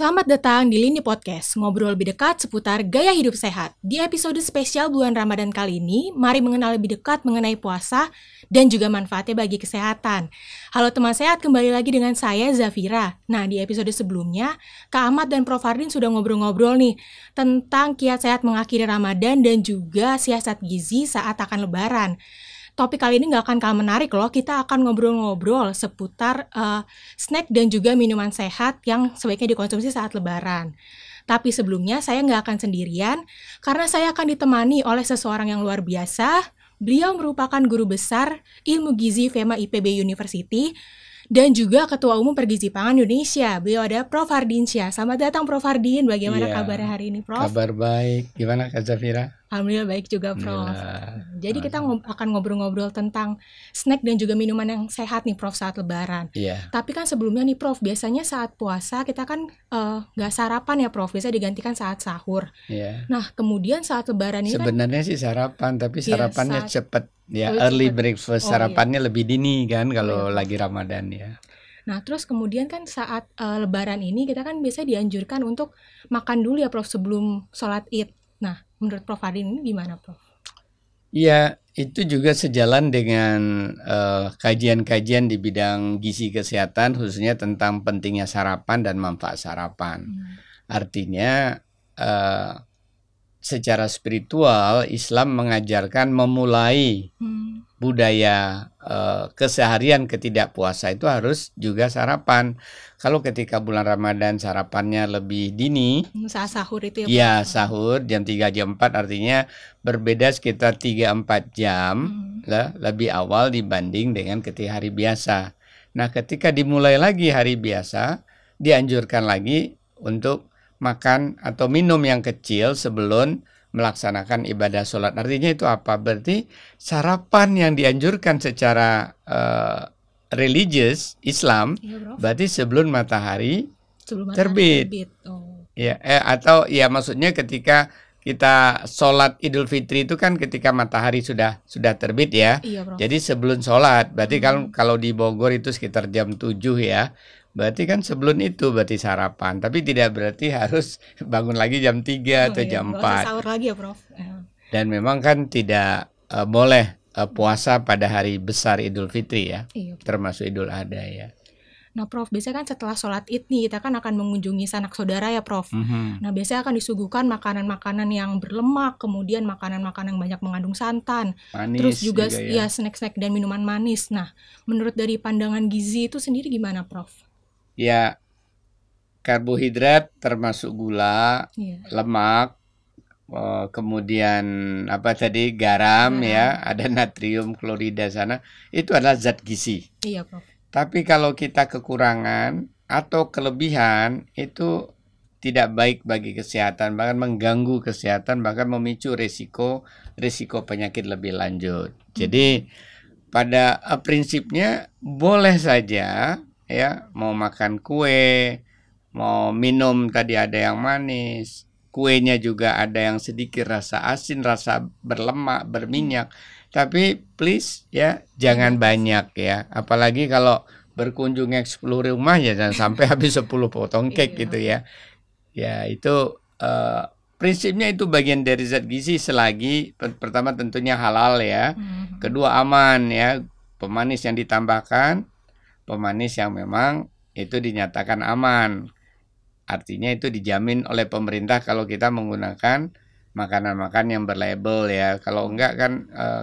Selamat datang di Lini Podcast, ngobrol lebih dekat seputar gaya hidup sehat. Di episode spesial bulan Ramadan kali ini, mari mengenal lebih dekat mengenai puasa dan juga manfaatnya bagi kesehatan. Halo teman sehat, kembali lagi dengan saya Zafira. Nah, di episode sebelumnya, Kak Ahmad dan Prof. Fardin sudah ngobrol-ngobrol nih tentang kiat sehat mengakhiri Ramadan dan juga siasat gizi saat akan Lebaran. Topik kali ini nggak akan kalah menarik loh, kita akan ngobrol-ngobrol seputar snack dan juga minuman sehat yang sebaiknya dikonsumsi saat Lebaran. Tapi sebelumnya saya nggak akan sendirian, karena saya akan ditemani oleh seseorang yang luar biasa. Beliau merupakan guru besar ilmu gizi FEMA IPB University dan juga Ketua Umum Pergizi Pangan Indonesia. Beliau ada Prof. Fardin Syah. Selamat datang Prof. Fardin, bagaimana kabarnya hari ini Prof? Kabar baik, gimana Kak Zafira? Alhamdulillah baik juga Prof. Jadi kita akan ngobrol-ngobrol tentang snack dan juga minuman yang sehat nih Prof saat Lebaran. Tapi kan sebelumnya nih Prof, biasanya saat puasa kita kan nggak sarapan ya Prof, biasa digantikan saat sahur. Nah kemudian saat Lebaran ini sebenarnya sih sarapan, tapi sarapannya cepat ya, early breakfast, sarapannya lebih dini kan kalau lagi Ramadan ya. Nah terus kemudian kan saat Lebaran ini kita kan biasanya dianjurkan untuk makan dulu ya Prof sebelum sholat Id. Nah, menurut Prof. Fardin ini gimana, Prof? Iya, itu juga sejalan dengan kajian-kajian di bidang gizi kesehatan, khususnya tentang pentingnya sarapan dan manfaat sarapan. Artinya, secara spiritual, Islam mengajarkan memulai budaya keseharian ketidakpuasa itu harus juga sarapan. Kalau ketika bulan Ramadan sarapannya lebih dini, saat sahur itu ya sahur jam 3 jam 4, artinya berbeda sekitar 3-4 jam lebih awal dibanding dengan ketika hari biasa. Nah ketika dimulai lagi hari biasa, dianjurkan lagi untuk makan atau minum yang kecil sebelum melaksanakan ibadah sholat. Artinya itu apa? Berarti sarapan yang dianjurkan secara religious Islam, berarti sebelum matahari terbit. Ya, atau ya maksudnya ketika kita sholat Idul Fitri itu kan ketika matahari sudah terbit ya. Jadi sebelum sholat, berarti kalau di Bogor itu sekitar jam 7 ya. Berarti kan sebelum itu berarti sarapan. Tapi tidak berarti harus bangun lagi jam 3 atau jam 4. Sahur lagi ya Prof. Dan memang kan tidak boleh puasa pada hari besar Idul Fitri ya. Termasuk Idul Adha ya. Nah Prof, biasanya kan setelah sholat Id nih kita kan akan mengunjungi sanak saudara ya Prof. Nah biasanya akan disuguhkan makanan-makanan yang berlemak, kemudian makanan-makanan yang banyak mengandung santan, manis, terus juga ya snack-snack dan minuman manis. Nah menurut dari pandangan gizi itu sendiri gimana Prof? Ya karbohidrat termasuk gula, lemak, kemudian apa tadi garam ya, ada natrium klorida sana, itu adalah zat gizi. Iya Prof. Tapi kalau kita kekurangan atau kelebihan itu tidak baik bagi kesehatan, bahkan mengganggu kesehatan, bahkan memicu risiko penyakit lebih lanjut. Jadi pada prinsipnya boleh saja ya, mau makan kue, mau minum tadi ada yang manis, kuenya juga ada yang sedikit rasa asin, rasa berlemak, berminyak. Tapi please ya jangan banyak ya. Apalagi kalau berkunjung 10 rumah ya jangan sampai habis 10 potong cake gitu ya. Ya itu prinsipnya itu bagian dari zat gizi selagi pertama tentunya halal ya. Kedua aman ya. Pemanis yang ditambahkan, pemanis yang memang itu dinyatakan aman. Artinya itu dijamin oleh pemerintah kalau kita menggunakan makanan-makanan yang berlabel ya. Kalau enggak kan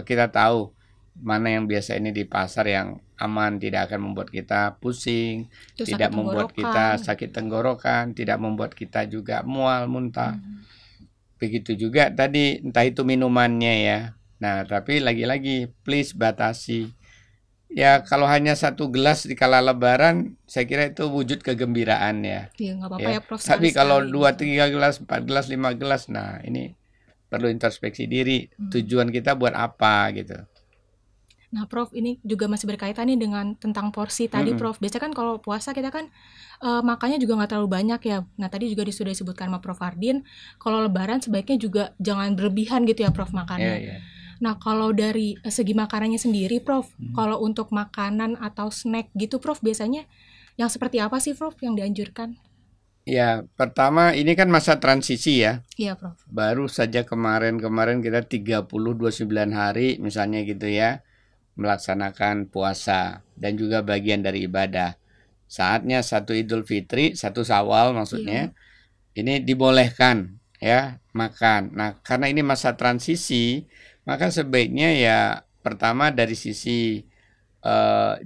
kita tahu mana yang biasa ini di pasar yang aman, tidak akan membuat kita pusing, tidak membuat kita sakit tenggorokan, tidak membuat kita juga mual, muntah. Begitu juga tadi entah itu minumannya ya. Nah tapi lagi-lagi please batasi. Ya kalau hanya 1 gelas di kala Lebaran, saya kira itu wujud kegembiraan ya. Iya nggak apa-apa ya Prof. Tapi kalau 2-3 gelas, 4 gelas, 5 gelas, nah ini perlu introspeksi diri. Tujuan kita buat apa gitu. Nah, Prof, ini juga masih berkaitan nih dengan tentang porsi tadi, Mm-mm. Prof. Biasanya kan kalau puasa kita kan makannya juga nggak terlalu banyak ya. Nah, tadi juga sudah disebutkan sama Prof Ardin, kalau Lebaran sebaiknya juga jangan berlebihan gitu ya, Prof, Ya, makannya. ya. Nah, kalau dari segi makanannya sendiri, Prof, kalau untuk makanan atau snack gitu, Prof, biasanya yang seperti apa sih, Prof, yang dianjurkan? Ya, pertama ini kan masa transisi ya. Iya, Prof. Baru saja kemarin kita 29 hari misalnya gitu ya, melaksanakan puasa dan juga bagian dari ibadah. Saatnya satu Idul Fitri, satu Syawal maksudnya, ini dibolehkan ya makan. Nah, karena ini masa transisi, maka sebaiknya ya pertama dari sisi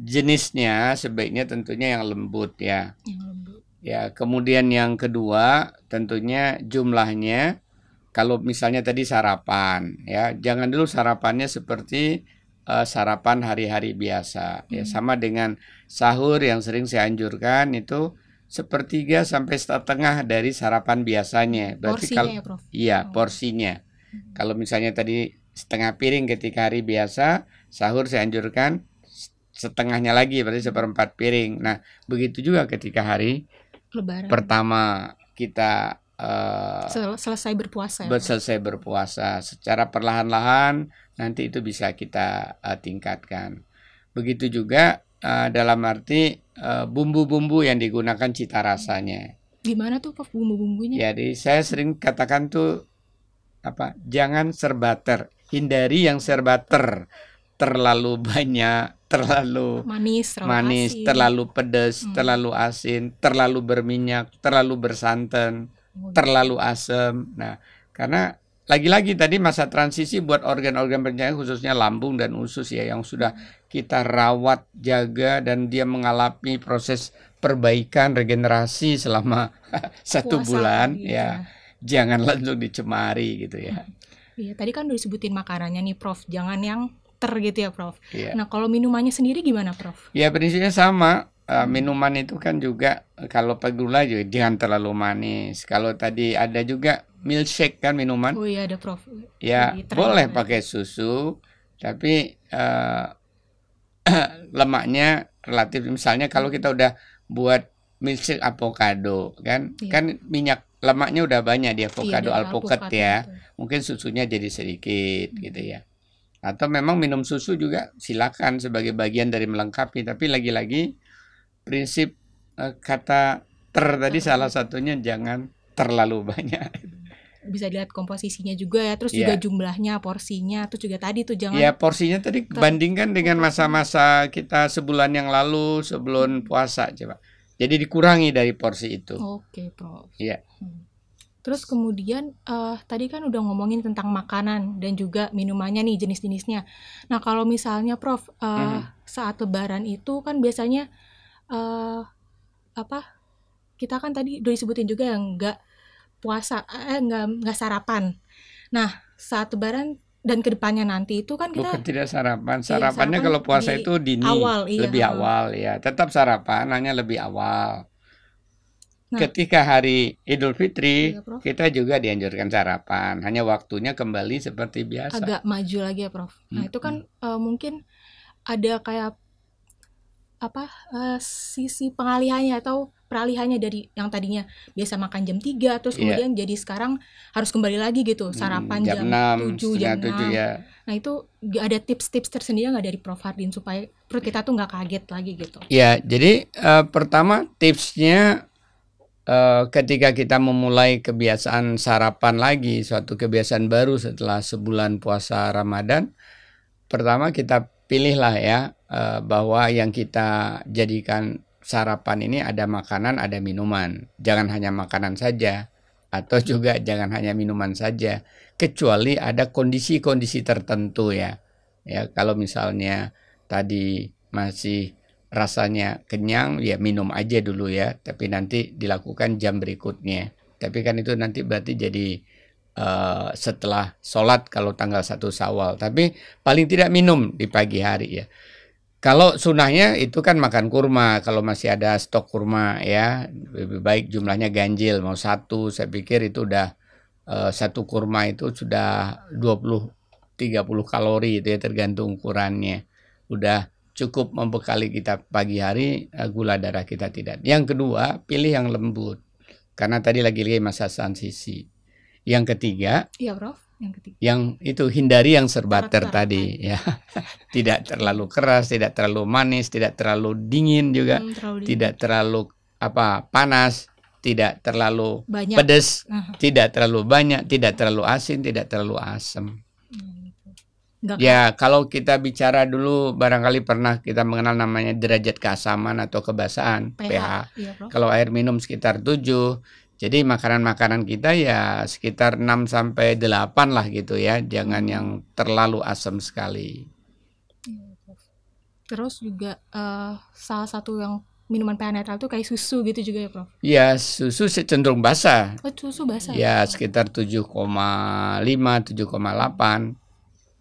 jenisnya sebaiknya tentunya yang lembut ya. Yang lembut. Ya, kemudian yang kedua tentunya jumlahnya. Kalau misalnya tadi sarapan ya, jangan dulu sarapannya seperti sarapan hari-hari biasa ya, sama dengan sahur yang sering saya anjurkan itu 1/3 sampai 1/2 dari sarapan biasanya. Berarti Porsinya kalau ya, Prof? iya porsinya. Kalau misalnya tadi setengah piring ketika hari biasa, sahur saya anjurkan setengahnya lagi, berarti 1/4 piring. Nah, begitu juga ketika hari Lebaran. pertama kita Selesai berpuasa ya, Prof? selesai berpuasa secara perlahan-lahan, nanti itu bisa kita tingkatkan. Begitu juga dalam arti bumbu-bumbu yang digunakan cita rasanya. Gimana tuh, Prof, bumbu-bumbunya? Jadi saya sering katakan tuh jangan serba hindari yang serba terlalu banyak, terlalu Manis, asin. terlalu pedas, terlalu asin, terlalu berminyak, terlalu bersantan, terlalu asam. Nah, karena lagi-lagi tadi masa transisi buat organ-organ pencernaan khususnya lambung dan usus ya yang sudah kita rawat, jaga dan dia mengalami proses perbaikan regenerasi selama 1 bulan gitu ya. Jangan langsung dicemari gitu ya. Iya, tadi kan udah disebutin makanannya nih, Prof. Jangan yang gitu ya, Prof. Iya. Nah, kalau minumannya sendiri gimana, Prof? Ya prinsipnya sama. Minuman itu kan juga kalau gula juga jangan terlalu manis. Kalau tadi ada juga milkshake kan minuman. Oh iya ada, Prof. Ya Jadi boleh tren. pakai susu, tapi lemaknya relatif. Misalnya kalau kita udah buat milkshake avocado kan, Iya. kan minyak lemaknya udah banyak di avocado Iya, alpukat alpukat ya. gitu. Mungkin susunya jadi sedikit gitu ya. Atau memang minum susu juga silakan sebagai bagian dari melengkapi, tapi lagi-lagi prinsip kata tadi salah satunya jangan terlalu banyak. Bisa dilihat komposisinya juga ya, terus Iya. juga jumlahnya, porsinya, terus juga tadi tuh jangan Ya porsinya tadi bandingkan dengan masa-masa kita sebulan yang lalu sebelum puasa coba. Jadi dikurangi dari porsi itu. Oke, Prof. Iya. Terus kemudian tadi kan udah ngomongin tentang makanan dan juga minumannya nih jenis-jenisnya. Nah, kalau misalnya Prof saat Lebaran itu kan biasanya kita kan tadi udah disebutin juga yang nggak puasa, nggak sarapan. Nah, saat Lebaran dan kedepannya nanti itu kan kita Bukan tidak sarapan. Iya, Sarapannya sarapan kalau puasa di itu dini, awal, iya. lebih awal ya. Tetap sarapan, hanya lebih awal. Nah. Ketika hari Idul Fitri, Iya, Prof. kita juga dianjurkan sarapan. Hanya waktunya kembali seperti biasa. Agak maju lagi ya, Prof. Nah, itu kan mungkin ada kayak sisi pengalihannya atau peralihannya dari yang tadinya biasa makan jam 3 terus kemudian jadi sekarang harus kembali lagi gitu sarapan jam 7, jam 6. Ya. Nah, itu ada tips-tips tersendiri nggak dari Prof Ardin supaya perut kita tuh nggak kaget lagi gitu? Ya, jadi pertama tipsnya ketika kita memulai kebiasaan sarapan lagi, suatu kebiasaan baru setelah sebulan puasa Ramadan, pertama kita pilihlah ya bahwa yang kita jadikan sarapan ini ada makanan, ada minuman. Jangan hanya makanan saja atau juga jangan hanya minuman saja, kecuali ada kondisi-kondisi tertentu ya. Ya, kalau misalnya tadi masih rasanya kenyang, ya minum aja dulu ya, tapi nanti dilakukan jam berikutnya. Tapi kan itu nanti berarti jadi setelah sholat kalau tanggal 1 Syawal. Tapi paling tidak minum di pagi hari ya. Kalau sunahnya itu kan makan kurma, kalau masih ada stok kurma ya, lebih baik jumlahnya ganjil, mau 1, saya pikir itu udah 1 kurma itu sudah 20-30 kalori itu ya tergantung ukurannya. udah cukup membekali kita pagi hari, gula darah kita tidak. Yang kedua, pilih yang lembut. Karena tadi lagi-lagi masa transisi. Yang ketiga, Iya, Prof. Yang ketiga. yang itu hindari yang serba Karakter tadi ya. Tidak terlalu keras, tidak terlalu manis, tidak terlalu dingin juga, Terlalu tidak terlalu panas, tidak terlalu banyak. pedas, tidak terlalu banyak, tidak terlalu asin, tidak terlalu asam. Nggak Ya, kalau kita bicara dulu barangkali pernah kita mengenal namanya derajat keasaman atau kebasahan, pH. Iya, Prof. Kalau air minum sekitar 7, jadi makanan-makanan kita ya sekitar 6 sampai 8 lah gitu ya. Jangan yang terlalu asam sekali. Iya, Prof. Terus juga salah satu yang minuman pH netral itu kayak susu gitu juga ya, Prof? Ya, susu cenderung basah. Oh, susu basah. Ya, sekitar 7,5, 7,8.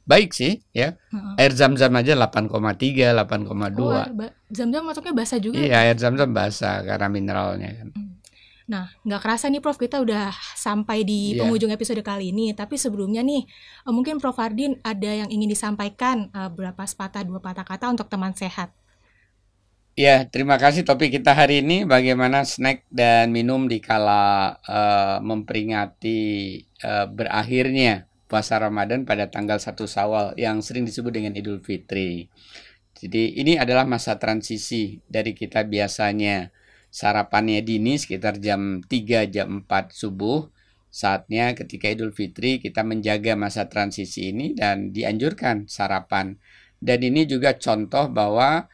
Baik sih ya. Air zam-zam aja 8,3, 8,2. Zam-zam masuknya basah juga. Iya, air zam-zam basah karena mineralnya kan. Nah, nggak kerasa nih Prof, kita udah sampai di penghujung episode kali ini. Tapi sebelumnya nih, mungkin Prof Fardin ada yang ingin disampaikan, berapa sepatah, 2 patah kata untuk teman sehat. Ya, terima kasih topik kita hari ini, bagaimana snack dan minum di kala memperingati berakhirnya puasa Ramadan pada tanggal 1 Syawal yang sering disebut dengan Idul Fitri. Jadi ini adalah masa transisi dari kita biasanya sarapannya dini sekitar jam 3, jam 4 subuh. Saatnya ketika Idul Fitri kita menjaga masa transisi ini dan dianjurkan sarapan. Dan ini juga contoh bahwa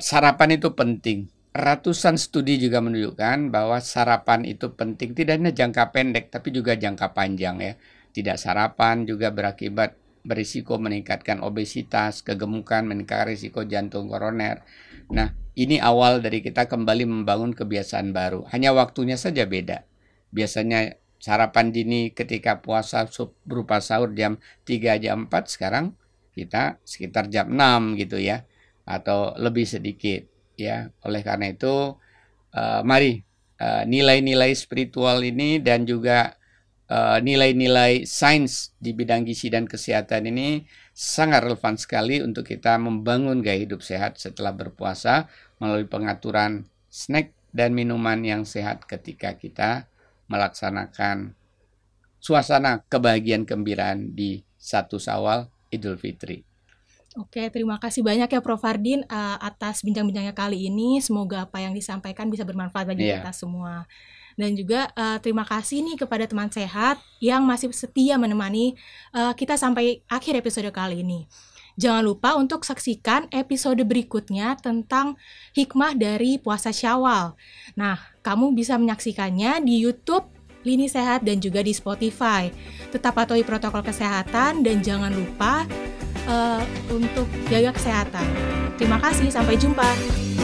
sarapan itu penting. Ratusan studi juga menunjukkan bahwa sarapan itu penting, tidak hanya jangka pendek tapi juga jangka panjang ya. Tidak sarapan juga berakibat berisiko meningkatkan obesitas, kegemukan, meningkatkan risiko jantung koroner. Nah, ini awal dari kita kembali membangun kebiasaan baru. Hanya waktunya saja beda. Biasanya sarapan dini ketika puasa berupa sahur jam 3, jam 4, sekarang kita sekitar jam 6 gitu ya. Atau lebih sedikit ya. Oleh karena itu mari nilai-nilai spiritual ini dan juga nilai-nilai sains di bidang gizi dan kesehatan ini sangat relevan sekali untuk kita membangun gaya hidup sehat setelah berpuasa melalui pengaturan snack dan minuman yang sehat ketika kita melaksanakan suasana kebahagiaan kegembiraan di 1 Syawal Idul Fitri. Oke, terima kasih banyak ya Prof Fardin atas bincang-bincangnya kali ini. Semoga apa yang disampaikan bisa bermanfaat bagi kita semua. Dan juga terima kasih nih kepada teman sehat yang masih setia menemani kita sampai akhir episode kali ini. Jangan lupa untuk saksikan episode berikutnya tentang hikmah dari puasa Syawal. Nah, kamu bisa menyaksikannya di YouTube Lini Sehat dan juga di Spotify. Tetap patuhi protokol kesehatan dan jangan lupa untuk jaga kesehatan. Terima kasih, sampai jumpa.